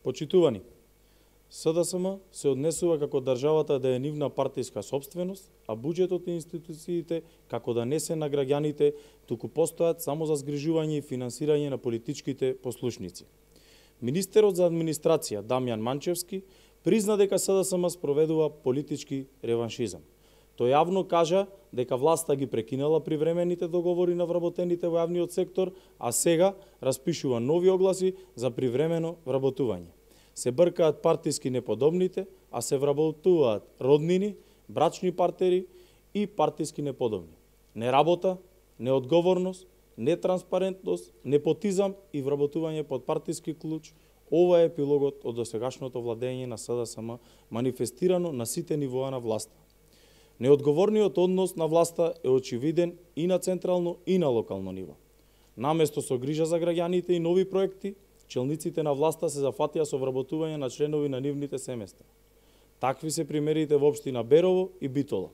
Почитувани, СДСМ се однесува како државата да е нивна партиска сопственост, а буџетот и институциите како да не се на граѓаните, туку постојат само за згрижување и финансирање на политичките послушници. Министерот за администрација Дамјан Манчевски призна дека СДСМ спроведува политички реваншизам. Тој јавно кажа дека власта ги прекинала привремените договори на вработените во јавниот сектор, а сега распишува нови огласи за привремено вработување. Се бркаат партиски неподобните, а се вработуваат роднини, брачни партнери и партиски неподобни. Неработа, неодговорност, нетранспарентност, непотизам и вработување под партиски клуч, ова е епилогот од досегашното владење на СДСМ, манифестирано на сите нивоа на власта. Неодговорниот однос на власта е очевиден и на централно и на локално ниво. Наместо со грижа за граѓаните и нови проекти, челниците на власта се зафатија со вработување на членови на нивните семејства. Такви се примерите во општина Берово и Битола.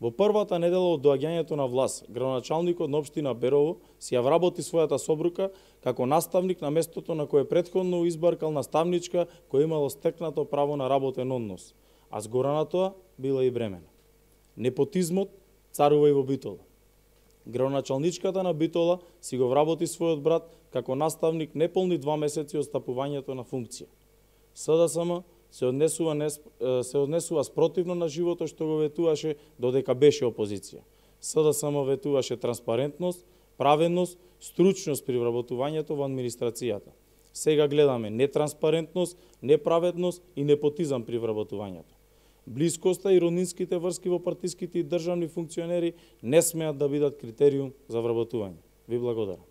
Во првата недела од доаѓањето на власт, градоначалникот на општина Берово си ја вработи својата собрука како наставник на местото на кое претходно избаркал наставничка која имало стекнато право на работен однос, а згора на тоа била и бремена. Непотизмот царува и во Битола. Градоначалничката на Битола си го вработи својот брат како наставник неполни 2 месеци од стапувањето на функција. СДСМ се однесува спротивно на животот што го ветуваше додека беше опозиција. СДСМ ветуваше транспарентност, праведност, стручност при вработувањето во администрацијата. Сега гледаме нетранспарентност, неправедност и непотизам при вработувањето. Блискоста и роднинските врски во партиските и државни функционери не смеат да бидат критериум за вработување. Ви благодарам.